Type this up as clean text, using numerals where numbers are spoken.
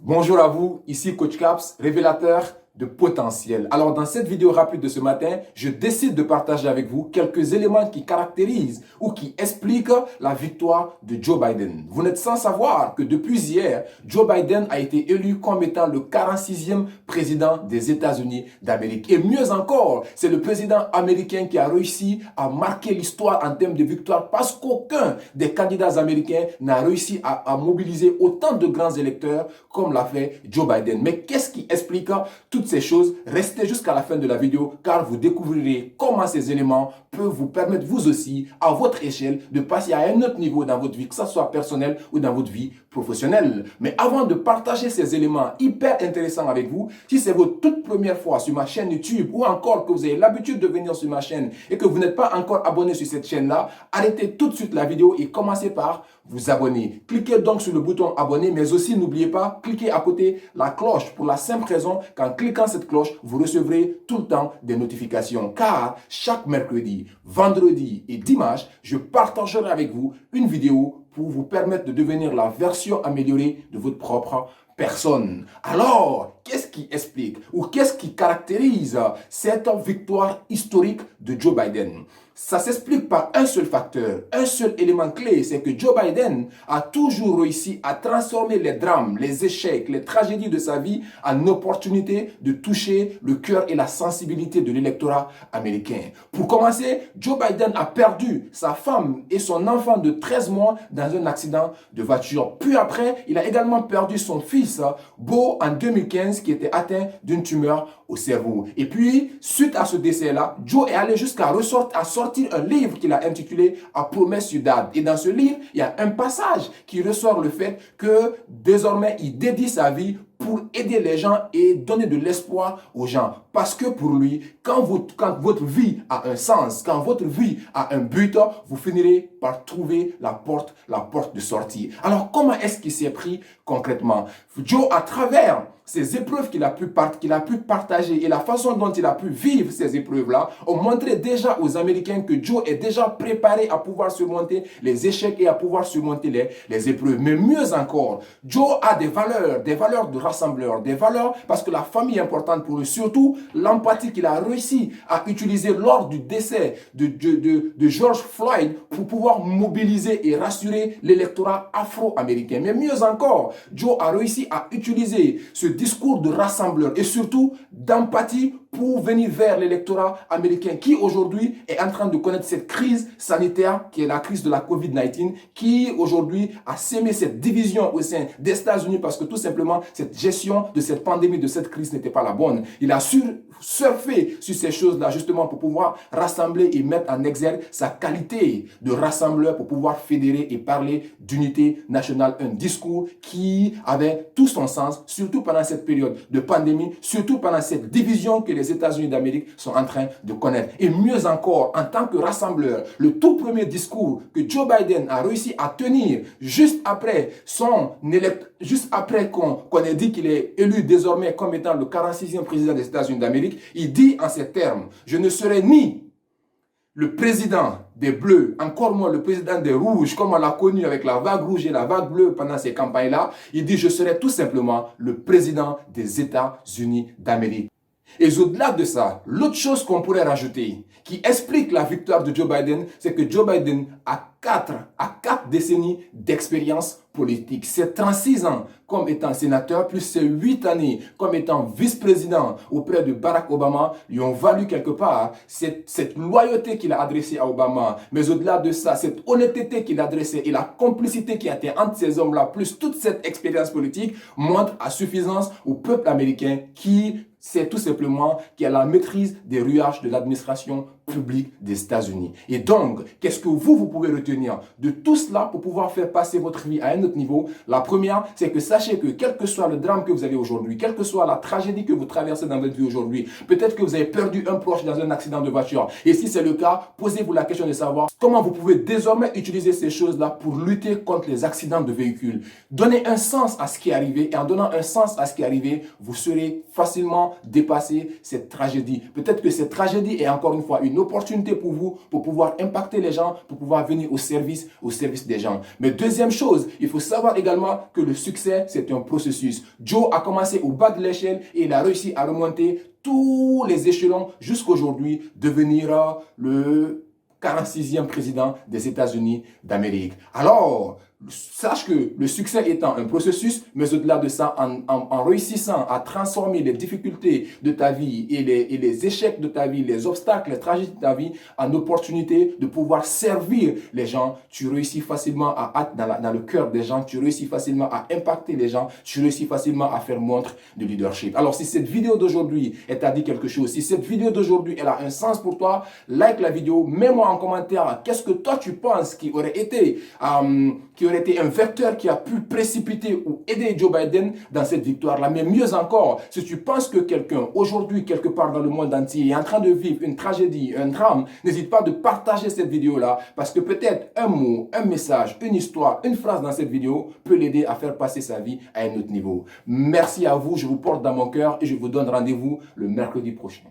Bonjour à vous, ici Coach Caps, révélateur de potentiel. Alors dans cette vidéo rapide de ce matin, je décide de partager avec vous quelques éléments qui caractérisent ou qui expliquent la victoire de Joe Biden. Vous n'êtes sans savoir que depuis hier, Joe Biden a été élu comme étant le 46e président des États-Unis d'Amérique. Et mieux encore, c'est le président américain qui a réussi à marquer l'histoire en termes de victoire parce qu'aucun des candidats américains n'a réussi à mobiliser autant de grands électeurs comme l'a fait Joe Biden. Mais qu'est-ce qui explique toutes ces choses? Restez jusqu'à la fin de la vidéo car vous découvrirez comment ces éléments peuvent vous permettre vous aussi, à votre échelle, de passer à un autre niveau dans votre vie, que ce soit personnel ou dans votre vie professionnelle. Mais avant de partager ces éléments hyper intéressants avec vous, si c'est votre toute première fois sur ma chaîne YouTube ou encore que vous avez l'habitude de venir sur ma chaîne et que vous n'êtes pas encore abonné sur cette chaîne-là, arrêtez tout de suite la vidéo et commencez par vous abonner. Cliquez donc sur le bouton abonner, mais aussi n'oubliez pas, cliquez à côté la cloche pour la simple raison qu'en cliquant cette cloche, vous recevrez tout le temps des notifications. Car chaque mercredi, vendredi et dimanche, je partagerai avec vous une vidéo pour vous permettre de devenir la version améliorée de votre propre personne. Alors, qu'est-ce qui explique ou qu'est-ce qui caractérise cette victoire historique de Joe Biden? Ça s'explique par un seul facteur, un seul élément clé, c'est que Joe Biden a toujours réussi à transformer les drames, les échecs, les tragédies de sa vie en opportunité de toucher le cœur et la sensibilité de l'électorat américain. Pour commencer, Joe Biden a perdu sa femme et son enfant de 13 mois dans un accident de voiture. Puis après, il a également perdu son fils, Beau, en 2015, qui était atteint d'une tumeur au cerveau. Et puis, suite à ce décès-là, Joe est allé jusqu'à sortir un livre qu'il a intitulé A Promise You Dad. Et dans ce livre, il y a un passage qui ressort le fait que désormais, il dédie sa vie pour aider les gens et donner de l'espoir aux gens. Parce que pour lui, quand votre vie a un sens, quand votre vie a un but, vous finirez par trouver la porte de sortie. Alors, comment est-ce qu'il s'est pris concrètement? Joe, à travers ces épreuves qu'il a pu partager et la façon dont il a pu vivre ces épreuves-là, ont montré déjà aux Américains que Joe est déjà préparé à pouvoir surmonter les échecs et à pouvoir surmonter les épreuves. Mais mieux encore, Joe a des valeurs de rassembleur, des valeurs parce que la famille est importante pour lui, surtout l'empathie qu'il a réussi à utiliser lors du décès de George Floyd pour pouvoir mobiliser et rassurer l'électorat afro-américain. Mais mieux encore, Joe a réussi à utiliser ce discours de rassembleur et surtout d'empathie pour venir vers l'électorat américain qui aujourd'hui est en train de connaître cette crise sanitaire qui est la crise de la COVID-19 qui aujourd'hui a sémé cette division au sein des États-Unis parce que tout simplement cette gestion de cette pandémie, de cette crise n'était pas la bonne. Il a surfer sur ces choses-là justement pour pouvoir rassembler et mettre en exergue sa qualité de rassembleur pour pouvoir fédérer et parler d'unité nationale. Un discours qui avait tout son sens, surtout pendant cette période de pandémie, surtout pendant cette division que les États-Unis d'Amérique sont en train de connaître. Et mieux encore, en tant que rassembleur, le tout premier discours que Joe Biden a réussi à tenir juste après qu'on ait dit qu'il est élu désormais comme étant le 46e président des États-Unis d'Amérique, il dit en ces termes: je ne serai ni le président des Bleus, encore moins le président des Rouges, comme on l'a connu avec la vague rouge et la vague bleue pendant ces campagnes-là. Il dit: je serai tout simplement le président des États-Unis d'Amérique. Et au-delà de ça, l'autre chose qu'on pourrait rajouter, qui explique la victoire de Joe Biden, c'est que Joe Biden a 4 décennies d'expérience politique. C'est 36 ans comme étant sénateur, plus ces 8 années comme étant vice-président auprès de Barack Obama, lui ont valu quelque part cette loyauté qu'il a adressée à Obama. Mais au-delà de ça, cette honnêteté qu'il a adressée et la complicité qui a été entre ces hommes-là, plus toute cette expérience politique, montre à suffisance au peuple américain qui c'est tout simplement qui a la maîtrise des rouages de l'administration publique des États-Unis. Et donc, qu'est-ce que vous pouvez retenir de tout cela pour pouvoir faire passer votre vie à un autre niveau? La première, c'est que sachez que quel que soit le drame que vous avez aujourd'hui, quelle que soit la tragédie que vous traversez dans votre vie aujourd'hui, peut-être que vous avez perdu un proche dans un accident de voiture. Et si c'est le cas, posez-vous la question de savoir comment vous pouvez désormais utiliser ces choses-là pour lutter contre les accidents de véhicules. Donnez un sens à ce qui est arrivé et en donnant un sens à ce qui est arrivé, vous serez facilement dépasser cette tragédie. Peut-être que cette tragédie est encore une fois une l'opportunité pour vous pour pouvoir impacter les gens, pour pouvoir venir au service des gens. Mais deuxième chose, il faut savoir également que le succès, c'est un processus. Joe a commencé au bas de l'échelle et il a réussi à remonter tous les échelons jusqu'aujourd'hui, devenir le 46e président des États-Unis d'Amérique. Alors, sache que le succès étant un processus, mais au-delà de ça, en réussissant à transformer les difficultés de ta vie et les échecs de ta vie, les obstacles, les tragédies de ta vie en opportunité de pouvoir servir les gens, tu réussis facilement dans le cœur des gens, tu réussis facilement à impacter les gens, tu réussis facilement à faire montre de leadership. Alors, si cette vidéo d'aujourd'hui t'a dit quelque chose, si cette vidéo d'aujourd'hui elle a un sens pour toi, like la vidéo, mets-moi en commentaire qu'est-ce que toi tu penses qui aurait été un vecteur qui a pu précipiter ou aider Joe Biden dans cette victoire-là. Mais mieux encore, si tu penses que quelqu'un, aujourd'hui, quelque part dans le monde entier, est en train de vivre une tragédie, un drame, n'hésite pas de partager cette vidéo-là parce que peut-être un mot, un message, une histoire, une phrase dans cette vidéo peut l'aider à faire passer sa vie à un autre niveau. Merci à vous, je vous porte dans mon cœur et je vous donne rendez-vous le mercredi prochain.